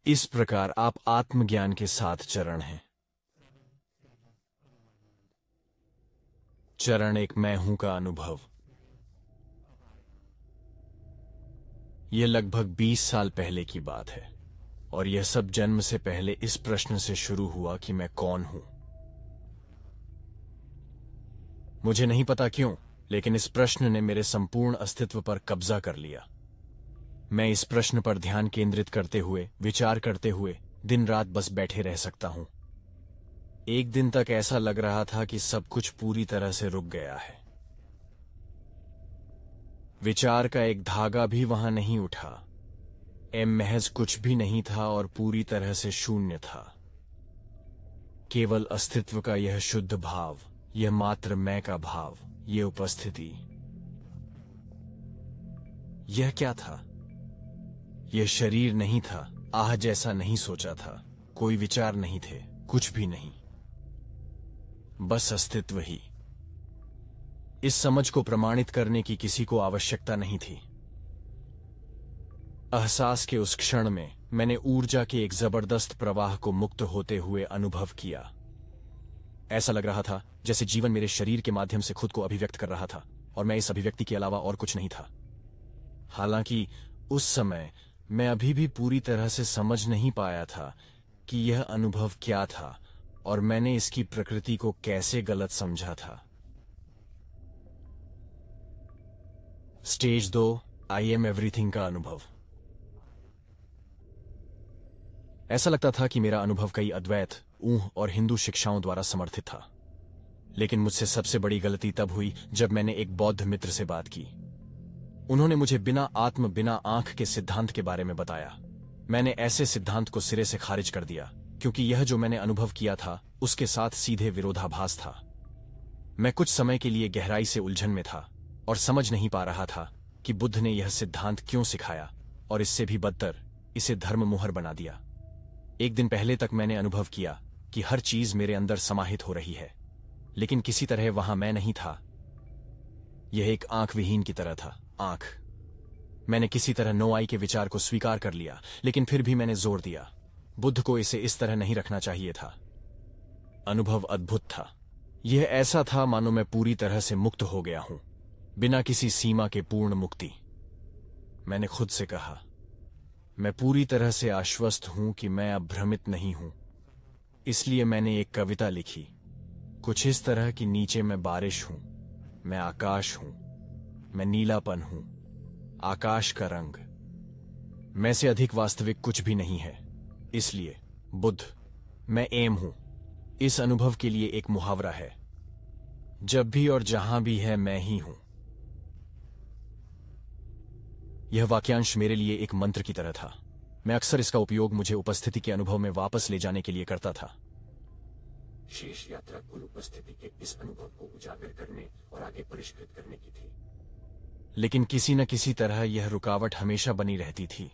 इस प्रकार आप आत्मज्ञान के 7 चरण हैं। चरण 1, मैं हूं का अनुभव। यह लगभग 20 साल पहले की बात है और यह सब जन्म से पहले इस प्रश्न से शुरू हुआ कि मैं कौन हूं। मुझे नहीं पता क्यों, लेकिन इस प्रश्न ने मेरे संपूर्ण अस्तित्व पर कब्जा कर लिया। मैं इस प्रश्न पर ध्यान केंद्रित करते हुए, विचार करते हुए दिन रात बस बैठे रह सकता हूं। एक दिन तक ऐसा लग रहा था कि सब कुछ पूरी तरह से रुक गया है। विचार का एक धागा भी वहां नहीं उठा। महज कुछ भी नहीं था और पूरी तरह से शून्य था। केवल अस्तित्व का यह शुद्ध भाव, यह मात्र मैं का भाव, यह उपस्थिति। यह क्या था? यह शरीर नहीं था, आह जैसा नहीं सोचा था, कोई विचार नहीं थे, कुछ भी नहीं, बस अस्तित्व ही। इस समझ को प्रमाणित करने की किसी को आवश्यकता नहीं थी। एहसास के उस क्षण में मैंने ऊर्जा के एक जबरदस्त प्रवाह को मुक्त होते हुए अनुभव किया। ऐसा लग रहा था जैसे जीवन मेरे शरीर के माध्यम से खुद को अभिव्यक्त कर रहा था और मैं इस अभिव्यक्ति के अलावा और कुछ नहीं था। हालांकि उस समय मैं अभी भी पूरी तरह से समझ नहीं पाया था कि यह अनुभव क्या था और मैंने इसकी प्रकृति को कैसे गलत समझा था। स्टेज 2, आई एम एवरीथिंग का अनुभव। ऐसा लगता था कि मेरा अनुभव कई अद्वैत, ऊह और हिंदू शिक्षाओं द्वारा समर्थित था। लेकिन मुझसे सबसे बड़ी गलती तब हुई जब मैंने एक बौद्ध मित्र से बात की। उन्होंने मुझे बिना आत्म, बिना आंख के सिद्धांत के बारे में बताया। मैंने ऐसे सिद्धांत को सिरे से खारिज कर दिया, क्योंकि यह जो मैंने अनुभव किया था उसके साथ सीधे विरोधाभास था। मैं कुछ समय के लिए गहराई से उलझन में था और समझ नहीं पा रहा था कि बुद्ध ने यह सिद्धांत क्यों सिखाया और इससे भी बदतर, इसे धर्म मुहर बना दिया। एक दिन पहले तक मैंने अनुभव किया कि हर चीज मेरे अंदर समाहित हो रही है, लेकिन किसी तरह वहां मैं नहीं था। यह एक आंख विहीन की तरह था। आंख। मैंने किसी तरह नो आई के विचार को स्वीकार कर लिया, लेकिन फिर भी मैंने जोर दिया, बुद्ध को इसे इस तरह नहीं रखना चाहिए था। अनुभव अद्भुत था। यह ऐसा था मानो मैं पूरी तरह से मुक्त हो गया हूं, बिना किसी सीमा के पूर्ण मुक्ति। मैंने खुद से कहा, मैं पूरी तरह से आश्वस्त हूं कि मैं अब भ्रमित नहीं हूं। इसलिए मैंने एक कविता लिखी, कुछ इस तरह कि नीचे मैं बारिश हूं, मैं आकाश हूं, मैं नीलापन हूं, आकाश का रंग। मैं से अधिक वास्तविक कुछ भी नहीं है। इसलिए बुद्ध, मैं एम हूं। इस अनुभव के लिए एक मुहावरा है, जब भी और जहां भी है मैं ही हूं। यह वाक्यांश मेरे लिए एक मंत्र की तरह था। मैं अक्सर इसका उपयोग मुझे उपस्थिति के अनुभव में वापस ले जाने के लिए करता था। शेष यात्रा कुल उपस्थिति के इस अनुभव को उजागर करने और आगे परिष्कृत करने की थी। लेकिन किसी न किसी तरह यह रुकावट हमेशा बनी रहती थी।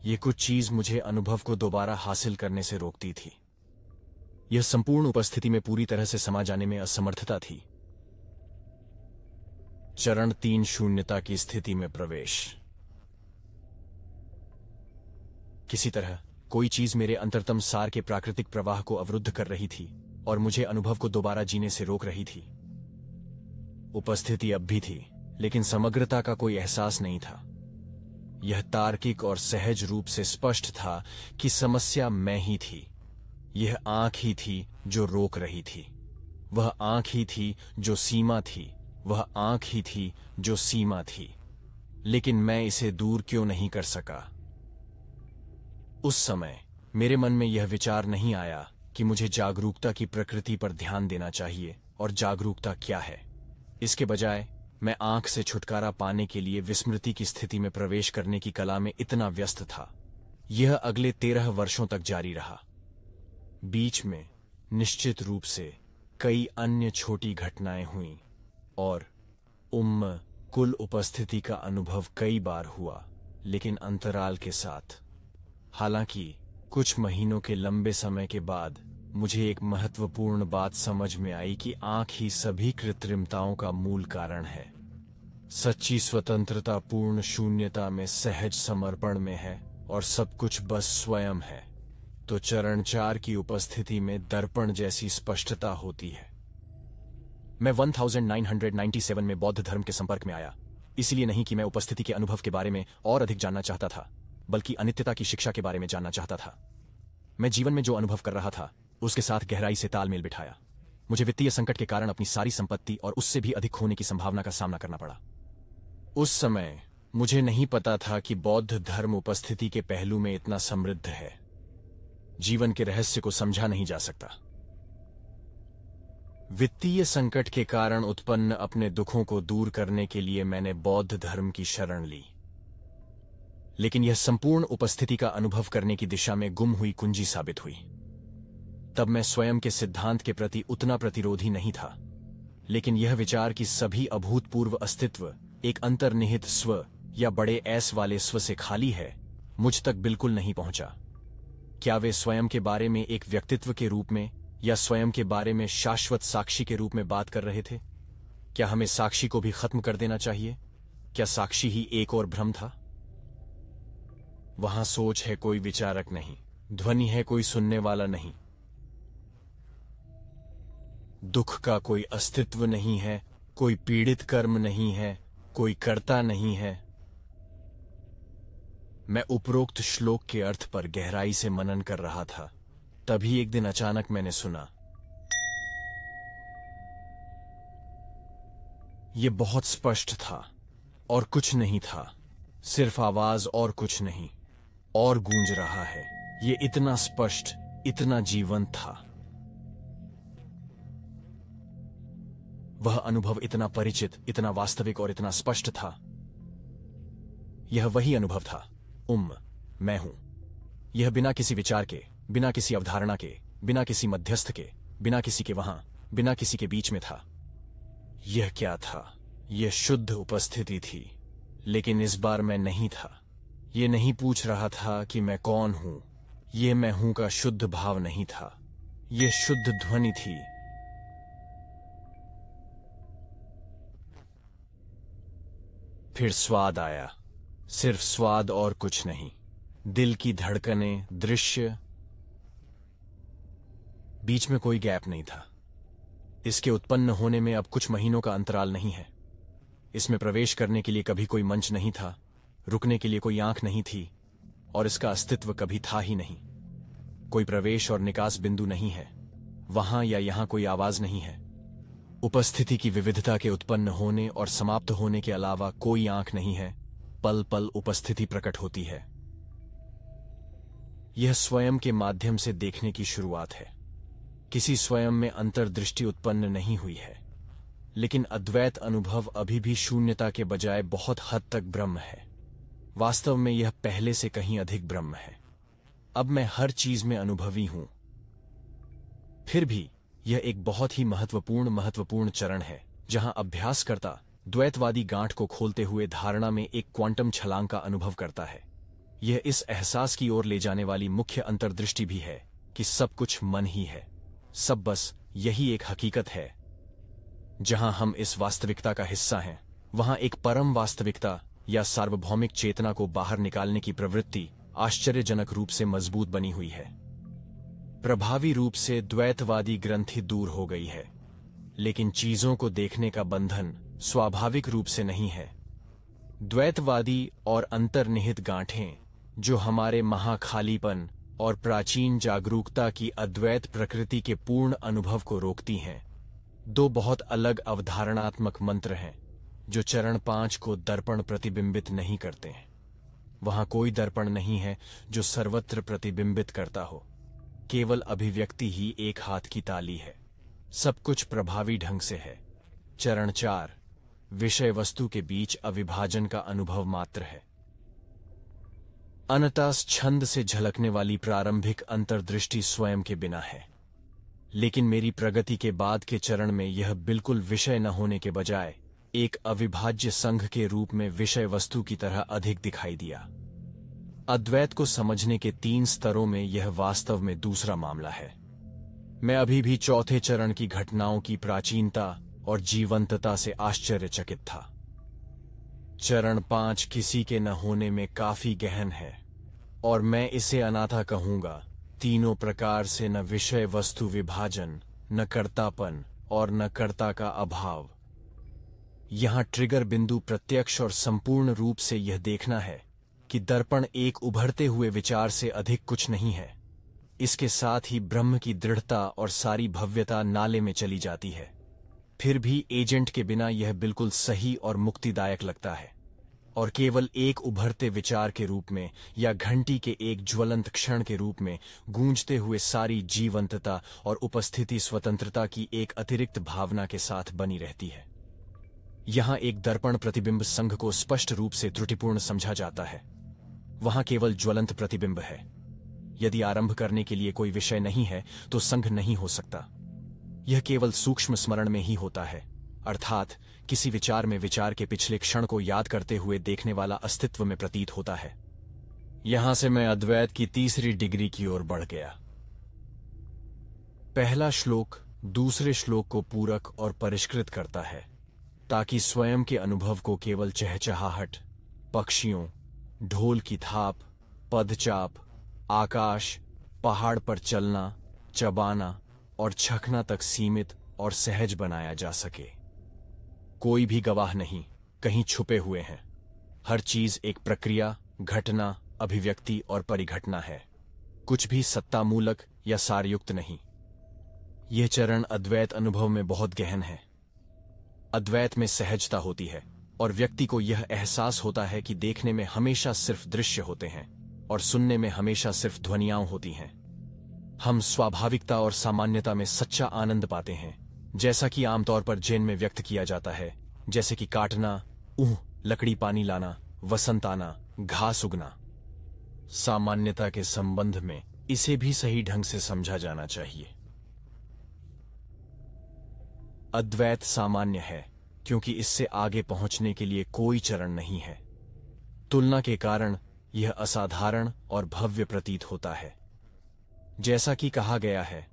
यह कुछ चीज मुझे अनुभव को दोबारा हासिल करने से रोकती थी। यह संपूर्ण उपस्थिति में पूरी तरह से समा जाने में असमर्थता थी। चरण 3, शून्यता की स्थिति में प्रवेश। किसी तरह कोई चीज मेरे अंतरतम सार के प्राकृतिक प्रवाह को अवरुद्ध कर रही थी और मुझे अनुभव को दोबारा जीने से रोक रही थी। उपस्थिति अब भी थी, लेकिन समग्रता का कोई एहसास नहीं था। यह तार्किक और सहज रूप से स्पष्ट था कि समस्या मैं ही थी। यह आंख ही थी जो रोक रही थी। वह आंख ही थी जो सीमा थी। वह आंख ही थी जो सीमा थी। लेकिन मैं इसे दूर क्यों नहीं कर सका? उस समय मेरे मन में यह विचार नहीं आया कि मुझे जागरूकता की प्रकृति पर ध्यान देना चाहिए और जागरूकता क्या है। इसके बजाय मैं आंख से छुटकारा पाने के लिए विस्मृति की स्थिति में प्रवेश करने की कला में इतना व्यस्त था। यह अगले 13 वर्षों तक जारी रहा। बीच में निश्चित रूप से कई अन्य छोटी घटनाएं हुईं और कुल उपस्थिति का अनुभव कई बार हुआ, लेकिन अंतराल के साथ। हालांकि कुछ महीनों के लंबे समय के बाद मुझे एक महत्वपूर्ण बात समझ में आई कि आंख ही सभी कृत्रिमताओं का मूल कारण है। सच्ची स्वतंत्रता पूर्ण शून्यता में सहज समर्पण में है और सब कुछ बस स्वयं है। तो चरण 4 की उपस्थिति में दर्पण जैसी स्पष्टता होती है। मैं 1997 में बौद्ध धर्म के संपर्क में आया, इसलिए नहीं कि मैं उपस्थिति के अनुभव के बारे में और अधिक जानना चाहता था, बल्कि अनित्यता की शिक्षा के बारे में जानना चाहता था। मैं जीवन में जो अनुभव कर रहा था उसके साथ गहराई से तालमेल बिठाया। मुझे वित्तीय संकट के कारण अपनी सारी संपत्ति और उससे भी अधिक खोने की संभावना का सामना करना पड़ा। उस समय मुझे नहीं पता था कि बौद्ध धर्म उपस्थिति के पहलू में इतना समृद्ध है। जीवन के रहस्य को समझा नहीं जा सकता। वित्तीय संकट के कारण उत्पन्न अपने दुखों को दूर करने के लिए मैंने बौद्ध धर्म की शरण ली, लेकिन यह संपूर्ण उपस्थिति का अनुभव करने की दिशा में गुम हुई कुंजी साबित हुई। तब मैं स्वयं के सिद्धांत के प्रति उतना प्रतिरोधी नहीं था, लेकिन यह विचार कि सभी अभूतपूर्व अस्तित्व एक अंतर्निहित स्व या बड़े एस वाले स्व से खाली है, मुझ तक बिल्कुल नहीं पहुंचा। क्या वे स्वयं के बारे में एक व्यक्तित्व के रूप में या स्वयं के बारे में शाश्वत साक्षी के रूप में बात कर रहे थे? क्या हमें साक्षी को भी खत्म कर देना चाहिए? क्या साक्षी ही एक और भ्रम था? वहां सोच है, कोई विचारक नहीं, ध्वनि है, कोई सुनने वाला नहीं, दुख का कोई अस्तित्व नहीं है, कोई पीड़ित कर्म नहीं है, कोई कर्ता नहीं है। मैं उपरोक्त श्लोक के अर्थ पर गहराई से मनन कर रहा था, तभी एक दिन अचानक मैंने सुना। यह बहुत स्पष्ट था और कुछ नहीं था, सिर्फ आवाज और कुछ नहीं, और गूंज रहा है। यह इतना स्पष्ट, इतना जीवंत था। वह अनुभव इतना परिचित, इतना वास्तविक और इतना स्पष्ट था। यह वही अनुभव था, मैं हूं। यह बिना किसी विचार के, बिना किसी अवधारणा के, बिना किसी मध्यस्थ के, बिना किसी के वहां, बिना किसी के बीच में था। यह क्या था? यह शुद्ध उपस्थिति थी। लेकिन इस बार मैं नहीं था। यह नहीं पूछ रहा था कि मैं कौन हूं। यह मैं हूं का शुद्ध भाव नहीं था। यह शुद्ध ध्वनि थी। फिर स्वाद आया, सिर्फ स्वाद और कुछ नहीं। दिल की धड़कनें, दृश्य, बीच में कोई गैप नहीं था। इसके उत्पन्न होने में अब कुछ महीनों का अंतराल नहीं है। इसमें प्रवेश करने के लिए कभी कोई मंच नहीं था, रुकने के लिए कोई आंख नहीं थी, और इसका अस्तित्व कभी था ही नहीं। कोई प्रवेश और निकास बिंदु नहीं है, वहां या यहां कोई आवाज नहीं है। उपस्थिति की विविधता के उत्पन्न होने और समाप्त होने के अलावा कोई आंख नहीं है। पल पल उपस्थिति प्रकट होती है। यह स्वयं के माध्यम से देखने की शुरुआत है। किसी स्वयं में अंतर्दृष्टि उत्पन्न नहीं हुई है, लेकिन अद्वैत अनुभव अभी भी शून्यता के बजाय बहुत हद तक ब्रह्म है। वास्तव में यह पहले से कहीं अधिक ब्रह्म है। अब मैं हर चीज में अनुभवी हूं। फिर भी यह एक बहुत ही महत्वपूर्ण चरण है, जहां अभ्यासकर्ता द्वैतवादी गांठ को खोलते हुए धारणा में एक क्वांटम छलांग का अनुभव करता है। यह इस एहसास की ओर ले जाने वाली मुख्य अंतर्दृष्टि भी है कि सब कुछ मन ही है। सब बस यही एक हकीकत है। जहां हम इस वास्तविकता का हिस्सा हैं, वहां एक परम वास्तविकता या सार्वभौमिक चेतना को बाहर निकालने की प्रवृत्ति आश्चर्यजनक रूप से मजबूत बनी हुई है। प्रभावी रूप से द्वैतवादी ग्रंथि दूर हो गई है, लेकिन चीजों को देखने का बंधन स्वाभाविक रूप से नहीं है। द्वैतवादी और अंतर्निहित गांठें, जो हमारे महाखालीपन और प्राचीन जागरूकता की अद्वैत प्रकृति के पूर्ण अनुभव को रोकती हैं, दो बहुत अलग अवधारणात्मक मंत्र हैं जो चरण 5 को दर्पण प्रतिबिंबित नहीं करते हैं। वहां कोई दर्पण नहीं है जो सर्वत्र प्रतिबिंबित करता हो। केवल अभिव्यक्ति ही एक हाथ की ताली है। सब कुछ प्रभावी ढंग से है। चरण 4 विषय वस्तु के बीच अविभाजन का अनुभव मात्र है। अनतास छंद से झलकने वाली प्रारंभिक अंतर्दृष्टि स्वयं के बिना है, लेकिन मेरी प्रगति के बाद के चरण में यह बिल्कुल विषय न होने के बजाय एक अविभाज्य संघ के रूप में विषय वस्तु की तरह अधिक दिखाई दिया। अद्वैत को समझने के 3 स्तरों में यह वास्तव में दूसरा मामला है। मैं अभी भी चौथे चरण की घटनाओं की प्राचीनता और जीवंतता से आश्चर्यचकित था। चरण 5 किसी के न होने में काफी गहन है, और मैं इसे अनाथा कहूंगा, तीनों प्रकार से न विषय वस्तु विभाजन, न कर्तापन और न कर्ता का अभाव। यहां ट्रिगर बिंदु प्रत्यक्ष और संपूर्ण रूप से यह देखना है कि दर्पण एक उभरते हुए विचार से अधिक कुछ नहीं है। इसके साथ ही ब्रह्म की दृढ़ता और सारी भव्यता नाले में चली जाती है। फिर भी एजेंट के बिना यह बिल्कुल सही और मुक्तिदायक लगता है, और केवल एक उभरते विचार के रूप में या घंटी के एक ज्वलंत क्षण के रूप में गूंजते हुए सारी जीवंतता और उपस्थिति स्वतंत्रता की एक अतिरिक्त भावना के साथ बनी रहती है। यहां एक दर्पण प्रतिबिंब संघ को स्पष्ट रूप से त्रुटिपूर्ण समझा जाता है। वहां केवल ज्वलंत प्रतिबिंब है। यदि आरंभ करने के लिए कोई विषय नहीं है तो संघ नहीं हो सकता। यह केवल सूक्ष्म स्मरण में ही होता है, अर्थात किसी विचार में विचार के पिछले क्षण को याद करते हुए देखने वाला अस्तित्व में प्रतीत होता है। यहां से मैं अद्वैत की तीसरी डिग्री की ओर बढ़ गया। पहला श्लोक दूसरे श्लोक को पूरक और परिष्कृत करता है, ताकि स्वयं के अनुभव को केवल चहचहाहट, पक्षियों, ढोल की थाप, पदचाप, आकाश, पहाड़ पर चलना, चबाना और चखना तक सीमित और सहज बनाया जा सके। कोई भी गवाह नहीं, कहीं छुपे हुए हैं। हर चीज एक प्रक्रिया, घटना, अभिव्यक्ति और परिघटना है। कुछ भी सत्तामूलक या सारयुक्त नहीं। यह चरण अद्वैत अनुभव में बहुत गहन है। अद्वैत में सहजता होती है और व्यक्ति को यह एहसास होता है कि देखने में हमेशा सिर्फ दृश्य होते हैं और सुनने में हमेशा सिर्फ ध्वनियां होती हैं। हम स्वाभाविकता और सामान्यता में सच्चा आनंद पाते हैं, जैसा कि आमतौर पर जैन में व्यक्त किया जाता है, जैसे कि काटना, लकड़ी पानी लाना, वसंत आना, घास उगना। सामान्यता के संबंध में इसे भी सही ढंग से समझा जाना चाहिए। अद्वैत सामान्य है क्योंकि इससे आगे पहुंचने के लिए कोई चरण नहीं है। तुलना के कारण यह असाधारण और भव्य प्रतीत होता है। जैसा कि कहा गया है,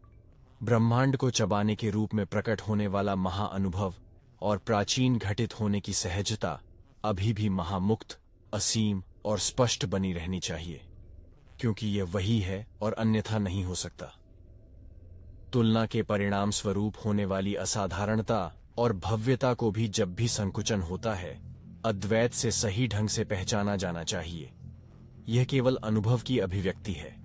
ब्रह्मांड को चबाने के रूप में प्रकट होने वाला महाअनुभव और प्राचीन घटित होने की सहजता अभी भी महामुक्त, असीम और स्पष्ट बनी रहनी चाहिए, क्योंकि यह वही है और अन्यथा नहीं हो सकता। तुलना के परिणाम स्वरूप होने वाली असाधारणता और भव्यता को भी जब भी संकुचन होता है, अद्वैत से सही ढंग से पहचाना जाना चाहिए। यह केवल अनुभव की अभिव्यक्ति है।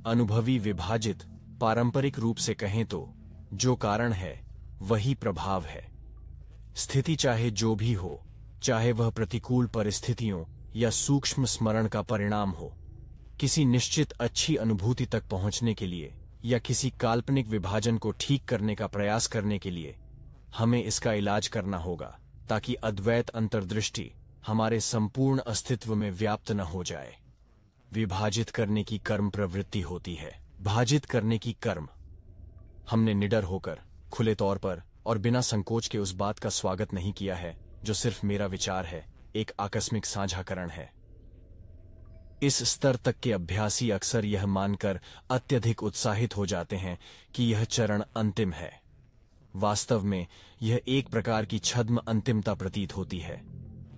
अनुभवी विभाजित पारंपरिक रूप से कहें तो जो कारण है वही प्रभाव है। स्थिति चाहे जो भी हो, चाहे वह प्रतिकूल परिस्थितियों या सूक्ष्म स्मरण का परिणाम हो, किसी निश्चित अच्छी अनुभूति तक पहुंचने के लिए या किसी काल्पनिक विभाजन को ठीक करने का प्रयास करने के लिए हमें इसका इलाज करना होगा, ताकि अद्वैत अंतर्दृष्टि हमारे संपूर्ण अस्तित्व में व्याप्त न हो जाए। विभाजित करने की कर्म प्रवृत्ति होती है, भाजित करने की कर्म। हमने निडर होकर, खुले तौर पर और बिना संकोच के उस बात का स्वागत नहीं किया है जो सिर्फ मेरा विचार है, एक आकस्मिक साझाकरण है। इस स्तर तक के अभ्यासी अक्सर यह मानकर अत्यधिक उत्साहित हो जाते हैं कि यह चरण अंतिम है। वास्तव में यह एक प्रकार की छद्म अंतिमता प्रतीत होती है,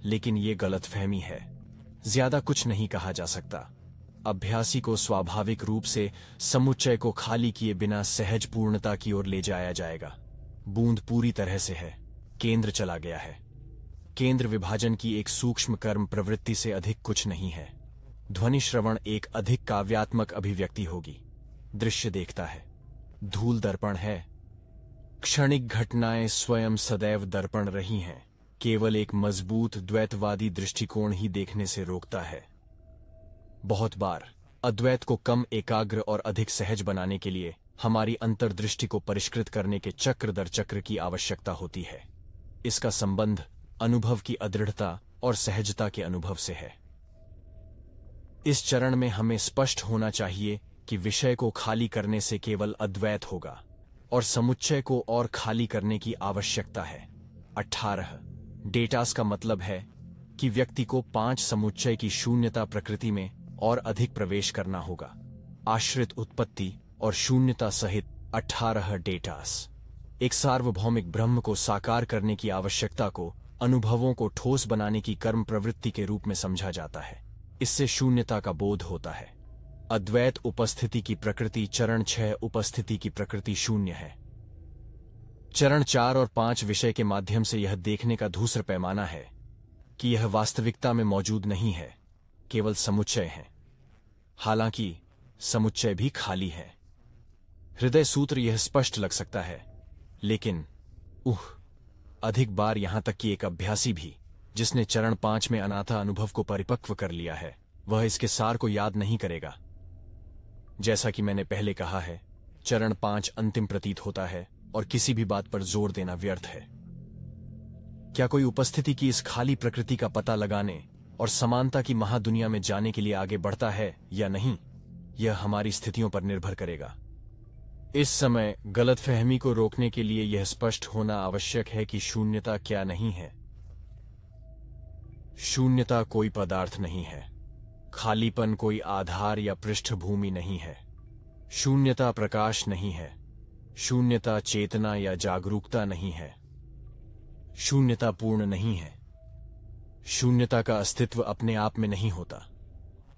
लेकिन यह गलतफहमी है। ज्यादा कुछ नहीं कहा जा सकता। अभ्यासी को स्वाभाविक रूप से समुच्चय को खाली किए बिना सहज पूर्णता की ओर ले जाया जाएगा। बूंद पूरी तरह से है, केंद्र चला गया है। केंद्र विभाजन की एक सूक्ष्म कर्म प्रवृत्ति से अधिक कुछ नहीं है। ध्वनि श्रवण एक अधिक काव्यात्मक अभिव्यक्ति होगी। दृश्य देखता है, धूल दर्पण है। क्षणिक घटनाएं स्वयं सदैव दर्पण रही हैं। केवल एक मजबूत द्वैतवादी दृष्टिकोण ही देखने से रोकता है। बहुत बार अद्वैत को कम एकाग्र और अधिक सहज बनाने के लिए हमारी अंतर्दृष्टि को परिष्कृत करने के चक्र दर चक्र की आवश्यकता होती है। इसका संबंध अनुभव की अदृढ़ता और सहजता के अनुभव से है। इस चरण में हमें स्पष्ट होना चाहिए कि विषय को खाली करने से केवल अद्वैत होगा और समुच्चय को और खाली करने की आवश्यकता है। 18 डेटास का मतलब है कि व्यक्ति को 5 समुच्चय की शून्यता प्रकृति में और अधिक प्रवेश करना होगा। आश्रित उत्पत्ति और शून्यता सहित 18 डेटास। एक सार्वभौमिक ब्रह्म को साकार करने की आवश्यकता को अनुभवों को ठोस बनाने की कर्म प्रवृत्ति के रूप में समझा जाता है। इससे शून्यता का बोध होता है। अद्वैत उपस्थिति की प्रकृति चरण 6 उपस्थिति की प्रकृति शून्य है। चरण 4 और 5 विषय के माध्यम से यह देखने का दूसरा पैमाना है कि यह वास्तविकता में मौजूद नहीं है, केवल समुच्चय है। हालांकि समुच्चय भी खाली है। हृदय सूत्र यह स्पष्ट लग सकता है, लेकिन अधिक बार यहां तक कि एक अभ्यासी भी जिसने चरण 5 में अनाथा अनुभव को परिपक्व कर लिया है, वह इसके सार को याद नहीं करेगा। जैसा कि मैंने पहले कहा है, चरण 5 अंतिम प्रतीत होता है और किसी भी बात पर जोर देना व्यर्थ है। क्या कोई उपस्थिति की इस खाली प्रकृति का पता लगाने और समानता की महादुनिया में जाने के लिए आगे बढ़ता है या नहीं, यह हमारी स्थितियों पर निर्भर करेगा। इस समय गलतफहमी को रोकने के लिए यह स्पष्ट होना आवश्यक है कि शून्यता क्या नहीं है। शून्यता कोई पदार्थ नहीं है। खालीपन कोई आधार या पृष्ठभूमि नहीं है। शून्यता प्रकाश नहीं है। शून्यता चेतना या जागरूकता नहीं है। शून्यता पूर्ण नहीं है। शून्यता का अस्तित्व अपने आप में नहीं होता।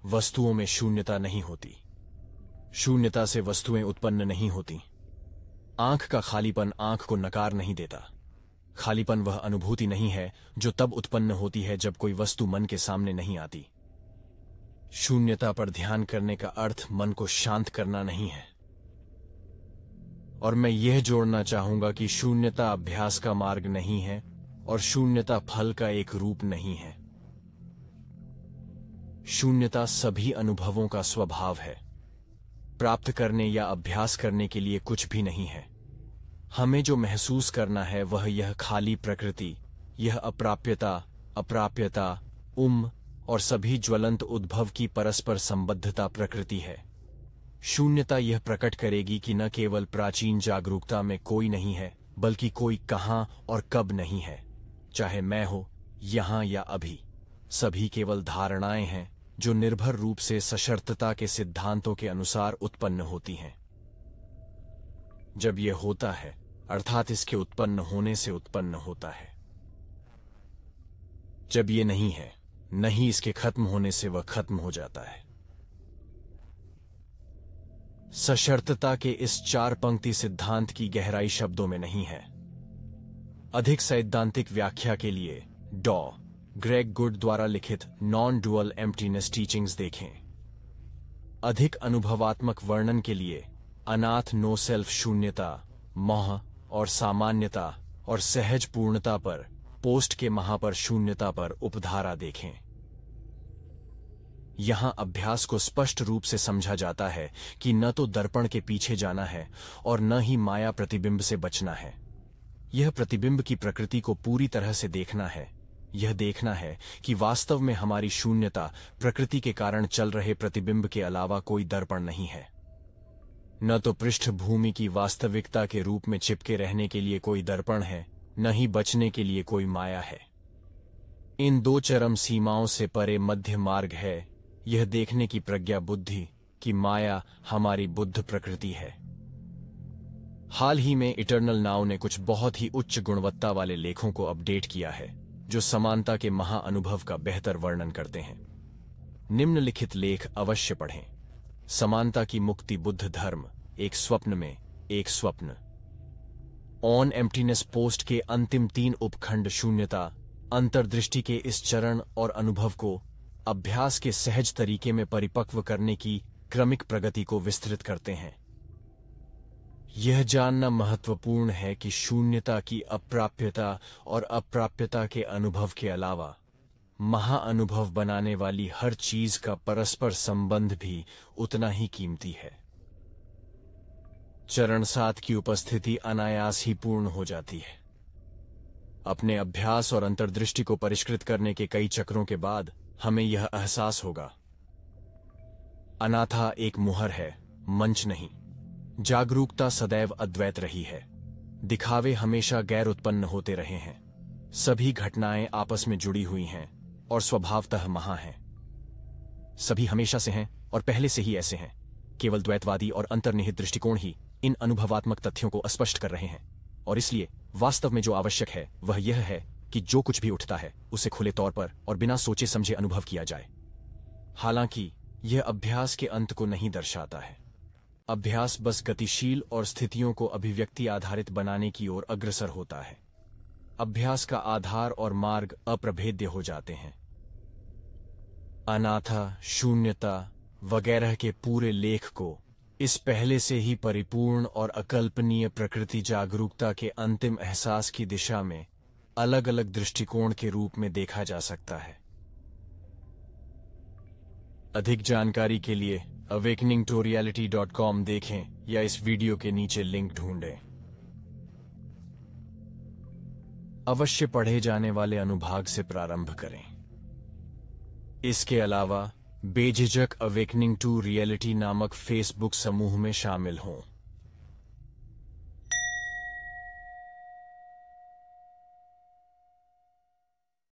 वस्तुओं में शून्यता नहीं होती। शून्यता से वस्तुएं उत्पन्न नहीं होती। आंख का खालीपन आंख को नकार नहीं देता। खालीपन वह अनुभूति नहीं है जो तब उत्पन्न होती है जब कोई वस्तु मन के सामने नहीं आती। शून्यता पर ध्यान करने का अर्थ मन को शांत करना नहीं है। और मैं यह जोड़ना चाहूंगा कि शून्यता अभ्यास का मार्ग नहीं है और शून्यता फल का एक रूप नहीं है। शून्यता सभी अनुभवों का स्वभाव है। प्राप्त करने या अभ्यास करने के लिए कुछ भी नहीं है। हमें जो महसूस करना है वह यह खाली प्रकृति, यह अप्राप्यता, और सभी ज्वलंत उद्भव की परस्पर संबद्धता प्रकृति है। शून्यता यह प्रकट करेगी कि न केवल प्राचीन जागरूकता में कोई नहीं है, बल्कि कोई कहां और कब नहीं है। चाहे मैं हो, यहां या अभी, सभी केवल धारणाएं हैं जो निर्भर रूप से सशर्तता के सिद्धांतों के अनुसार उत्पन्न होती हैं। जब यह होता है, अर्थात इसके उत्पन्न होने से उत्पन्न होता है। जब ये नहीं है, नहीं इसके खत्म होने से वह खत्म हो जाता है। सशर्तता के इस 4 पंक्ति सिद्धांत की गहराई शब्दों में नहीं है। अधिक सैद्धांतिक व्याख्या के लिए डॉ ग्रेग गुड द्वारा लिखित नॉन डुअल एम्प्टीनेस टीचिंग्स देखें। अधिक अनुभवात्मक वर्णन के लिए अनाथ नो सेल्फ शून्यता, मोह और सामान्यता और सहज पूर्णता पर पोस्ट के महापर शून्यता पर उपधारा देखें। यहां अभ्यास को स्पष्ट रूप से समझा जाता है कि न तो दर्पण के पीछे जाना है और न ही माया प्रतिबिंब से बचना है। यह प्रतिबिंब की प्रकृति को पूरी तरह से देखना है। यह देखना है कि वास्तव में हमारी शून्यता प्रकृति के कारण चल रहे प्रतिबिंब के अलावा कोई दर्पण नहीं है। न तो पृष्ठभूमि की वास्तविकता के रूप में चिपके रहने के लिए कोई दर्पण है, न ही बचने के लिए कोई माया है। इन 2 चरम सीमाओं से परे मध्य मार्ग है, यह देखने की प्रज्ञा बुद्धि कि माया हमारी बुद्ध प्रकृति है। हाल ही में इटर्नल नाउ ने कुछ बहुत ही उच्च गुणवत्ता वाले लेखों को अपडेट किया है जो समानता के महाअनुभव का बेहतर वर्णन करते हैं। निम्नलिखित लेख अवश्य पढ़ें। समानता की मुक्ति बुद्ध धर्म, एक स्वप्न में एक स्वप्न। ऑन एम्प्टीनेस पोस्ट के अंतिम 3 उपखंड शून्यता, अंतर्दृष्टि के इस चरण और अनुभव को अभ्यास के सहज तरीके में परिपक्व करने की क्रमिक प्रगति को विस्तृत करते हैं। यह जानना महत्वपूर्ण है कि शून्यता की अप्राप्यता और अप्राप्यता के अनुभव के अलावा महाअनुभव बनाने वाली हर चीज का परस्पर संबंध भी उतना ही कीमती है। चरण 7 की उपस्थिति अनायास ही पूर्ण हो जाती है। अपने अभ्यास और अंतर्दृष्टि को परिष्कृत करने के कई चक्रों के बाद हमें यह एहसास होगा। अनाथा एक मुहर है, मंच नहीं। जागरूकता सदैव अद्वैत रही है। दिखावे हमेशा गैर उत्पन्न होते रहे हैं। सभी घटनाएं आपस में जुड़ी हुई हैं और स्वभावतः महा हैं। सभी हमेशा से हैं और पहले से ही ऐसे हैं। केवल द्वैतवादी और अंतर्निहित दृष्टिकोण ही इन अनुभवात्मक तथ्यों को अस्पष्ट कर रहे हैं, और इसलिए वास्तव में जो आवश्यक है वह यह है कि जो कुछ भी उठता है उसे खुले तौर पर और बिना सोचे समझे अनुभव किया जाए। हालांकि यह अभ्यास के अंत को नहीं दर्शाता है। अभ्यास बस गतिशील और स्थितियों को अभिव्यक्ति आधारित बनाने की ओर अग्रसर होता है। अभ्यास का आधार और मार्ग अप्रभेद्य हो जाते हैं। अनाथा, शून्यता वगैरह के पूरे लेख को इस पहले से ही परिपूर्ण और अकल्पनीय प्रकृति जागरूकता के अंतिम एहसास की दिशा में अलग अलग दृष्टिकोण के रूप में देखा जा सकता है। अधिक जानकारी के लिए awakeningtoreality.com देखें या इस वीडियो के नीचे लिंक ढूंढें। अवश्य पढ़े जाने वाले अनुभाग से प्रारंभ करें। इसके अलावा बेझिझक अवेकनिंग टू रियलिटी नामक फेसबुक समूह में शामिल हों।